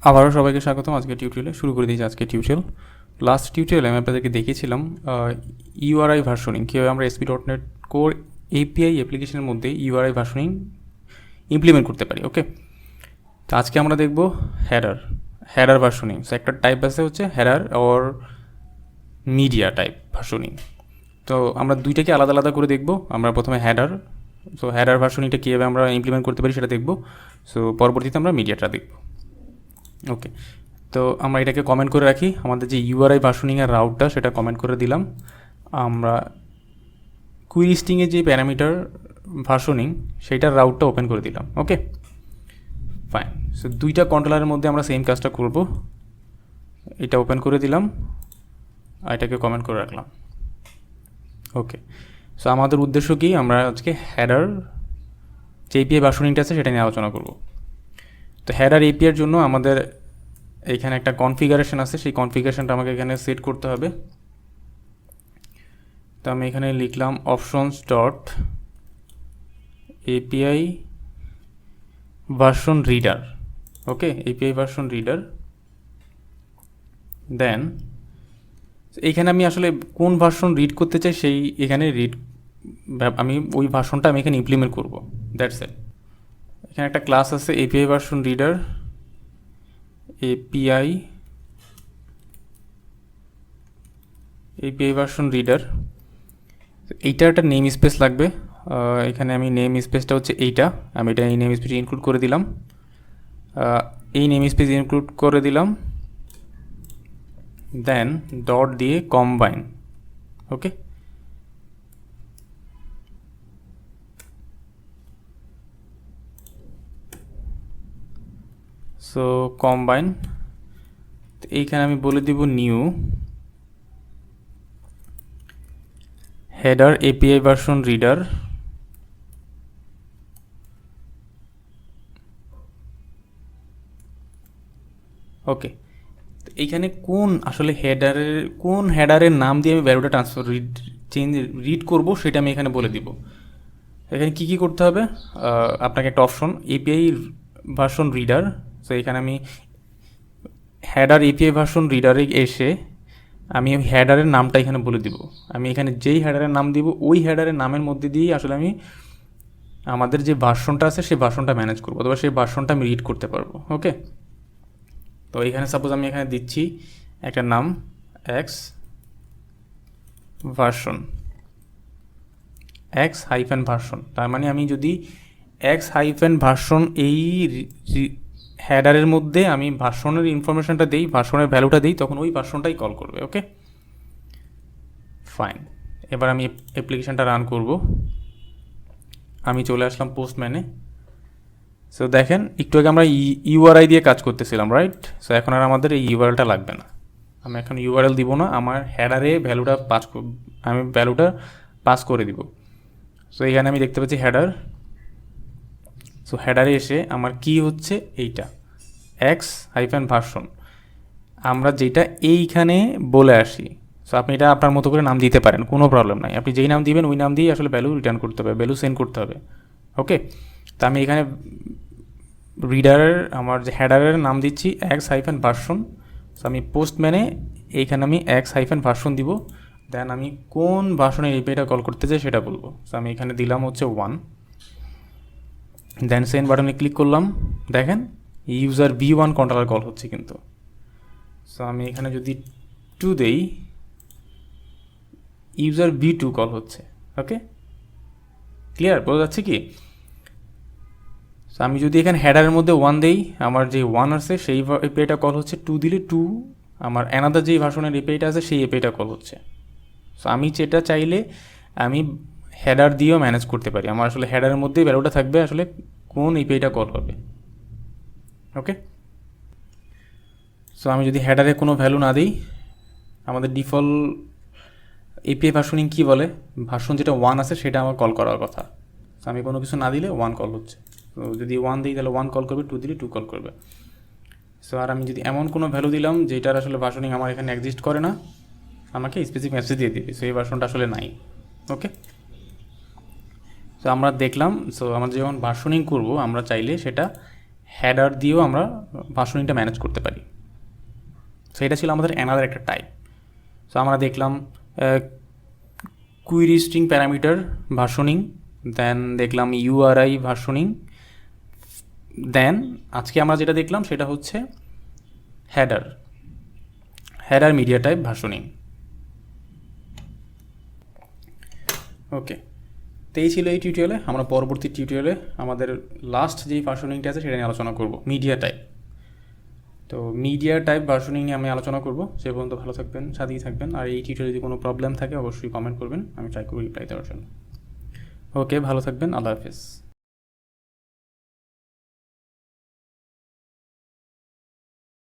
আবারও সবাইকে স্বাগতম আজকে টিউটোরিয়ালে। শুরু করে দিয়েছি আজকে টিউটোরিয়াল। লাস্ট টিউটোরিয়ালে আমি আপনাদেরকে দেখিয়েছিলাম ইউআরআই ভার্সনিং, কীভাবে আমরা ASP.NET কোর এপিআই অ্যাপ্লিকেশনের মধ্যে ইউআরআই ভার্সনিং ইমপ্লিমেন্ট করতে পারি। ওকে, তো আজকে আমরা দেখব হেডার ভার্সনিং। সো একটা টাইপ আছে হচ্ছে header or media type versioning. তো আমরা দুইটাকে আলাদা আলাদা করে দেখব। আমরা প্রথমে হেডার, সো হেডার ভার্সনিংটা কীভাবে আমরা ইমপ্লিমেন্ট করতে পারি সেটা দেখব। সো পরবর্তীতে আমরা মিডিয়াটা দেখব। ওকে, তো আমরা এটাকে কমেন্ট করে রাখি। আমাদের যে ইউআরআই ভার্সনিংয়ের রাউটটা সেটা কমেন্ট করে দিলাম। আমরা কুইরি স্ট্রিংয়ের যে প্যারামিটার ভার্সনিং সেইটার রাউটটা ওপেন করে দিলাম। Okay fine. সো দুইটা কন্ট্রোলারের মধ্যে আমরা সেম কাজটা করব। এটা ওপেন করে দিলাম আর এটাকে কমেন্ট করে রাখলাম। ওকে, সো আমাদের উদ্দেশ্য কি, আমরা আজকে হেডার যে এপিআই ভার্সনিংটা আছে সেটা নিয়ে আলোচনা করব। তো হেডার এপিআইয়ের জন্য আমাদের এইখানে একটা কনফিগারেশন আছে, সেই কনফিগারেশনটা আমাকে এখানে সেট করতে হবে। তো আমি এখানে লিখলাম options dot API version reader. Okay, API version reader. Then এইখানে আমি আসলে কোন ভার্সন রিড করতে চাই সেই এখানে আমি ওই ভার্সনটা আমি এখানে ইমপ্লিমেন্ট করব। That's it. এখানে একটা ক্লাস আছে API version reader, API version reader. এইটার একটা নেম স্পেস লাগবে। এখানে আমি নেম স্পেসটা হচ্ছে এইটা, আমি এটা এই নেম স্পেস ইনক্লুড করে দিলাম। এই নেম স্পেস ইনক্লুড করে দিলাম। দেন ডট দিয়ে কম্বাইন। Okay, so combine. এইখানে আমি বলে দিব new header API version reader. Okay, তো এইখানে কোন আসলে হেডারের নাম দিয়ে আমি ভ্যালুটা রিড করব সেটা আমি এখানে বলে দিব। এখানে কি করতে হবে, আপনাকে একটা option API version reader. So এখানে আমি হেডার এপিআই ভার্সন রিডারে এসে আমি হেডারের নামটা এখানে বলে দিব। আমি এখানে যেই হেডারের নাম দিব ওই হেডারের নামের মধ্যে দিয়েই আসলে আমি আমাদের যে ভার্সনটা আছে সেই ভার্সনটা ম্যানেজ করবো, অথবা সেই ভার্সনটা আমি রিড করতে পারবো। ওকে, তো এখানে সাপোজ আমি এখানে দিচ্ছি একটা নাম x version, x hyphen version. তার মানে আমি যদি এক্স হাইফেন ভার্সন এই হেডারের মধ্যে আমি ভার্সনের ইনফরমেশনটা দিই, ভার্সনের ভ্যালুটা দিই, তখন ওই ভার্সনটাই কল করবে। Okay fine. এবার আমি অ্যাপ্লিকেশানটা রান করব। আমি চলে আসলাম পোস্টম্যানে। সো দেখেন, একটু আগে আমরা ইউআরআই দিয়ে কাজ করতেছিলাম, রাইট? সো এখন আর আমাদের এই ইউআরএলটা লাগবে না। আমি এখন ইউআরএল দিব না, আমার হেডারে আমি ভ্যালুটা পাস করে দিব। সো এখানে আমি দেখতে পাচ্ছি হেডার। সো হেডারে এসে আমার কি হচ্ছে এইটা এক্স হাইফেন ভার্সন, আমরা যেটা এইখানে বলে আসি। সো আপনি এটা আপনার মতো করে নাম দিতে পারেন, কোনো প্রবলেম নাই। আপনি যেই নাম দিবেন ওই নাম দিয়েই আসলে ভ্যালু রিটার্ন করতে হবে, ভ্যালু সেন্ড করতে হবে। ওকে, তো আমি এখানে রিডারের আমার যে হেডারের নাম দিচ্ছি এক্স হাইফেন ভার্সন। সো আমি পোস্টম্যানে এইখানে আমি এক্স হাইফেন ভার্সন দিব। দেন আমি কোন ভার্সনের এপিআইটা কল করতে চাই সেটা বলবো। সো আমি এখানে দিলাম হচ্ছে 1। দেন সেন্ড বাটনে ক্লিক করলাম। দেখেন ইউজার V1 কন্ট্রোলার কল হচ্ছে কিন্তু। সো আমি এখানে যদি 2 দেই, ইউজার V2 কল হচ্ছে। ওকে ক্লিয়ার, বোঝা যাচ্ছে কি? সো আমি যদি এখানে হেডারের মধ্যে 1 দেই, আমার যে 1 আছে সেই এপিআইটা কল হচ্ছে। 2 দিলে 2 আমার অ্যানাদার যেই ভার্সনের এপিআইটা আছে সেই এপিআইটা কল হচ্ছে। সো আমি যেটা চাইলে আমি হেডার দিয়েও ম্যানেজ করতে পারি। আমার আসলে হেডারের মধ্যেই ভ্যালুটা থাকবে আসলে কোন এপিআইটা কল হবে। ওকে, সো আমি যদি হেডারে কোনো ভ্যালু না দিই, আমাদের ডিফল্ট এপিআই ভার্সনিং কী বলে, ভার্সন যেটা 1 আছে সেটা আমার কল করার কথা। সো আমি কোনো কিছু না দিলে 1 কল হচ্ছে। তো যদি 1 দিই তাহলে 1 কল করবে, 2 দিলে 2 কল করবে। সো আর আমি যদি এমন কোনো ভ্যালু দিলাম যেটার আসলে ভার্সনিং আমার এখানে এক্সিস্ট করে না, আমাকে স্পেসিফিক মেসেজ দিয়ে দিবে। সো এই ভার্সনটা আসলে নাই। ওকে, সো আমরা দেখলাম। সো আমরা যখন ভার্সনিং করব আমরা চাইলে সেটা হেডার দিয়েও আমরা ভার্সনিংটা ম্যানেজ করতে পারি। সো এটা ছিল আমাদের অ্যানাদার একটা টাইপ। সো আমরা দেখলাম কুইরি স্ট্রিং প্যারামিটার ভার্সনিং, দেন দেখলাম ইউআরআই ভার্সনিং, দেন আজকে আমরা যেটা দেখলাম সেটা হচ্ছে হেডার মিডিয়া টাইপ ভার্সনিং। ওকে, তো এই ছিল এই টিউটোরিয়ালে। আমরা পরবর্তী টিউটোরিয়ালে আমাদের লাস্ট যেই ভার্সনিংটা আছে সেটা নিয়ে আলোচনা করব, মিডিয়া টাইপ। তো মিডিয়া টাইপ ভার্সনিং নিয়ে আমি আলোচনা করব। সে পর্যন্ত ভালো থাকবেন, সাথেই থাকবেন। আর এই টিউটোরিয়ালে যদি কোনো প্রবলেম থাকে অবশ্যই কমেন্ট করবেন, আমি ট্রাই করব রিপ্লাই দেওয়ার জন্য। ওকে, ভালো থাকবেন, আল্লাহ হাফেজ।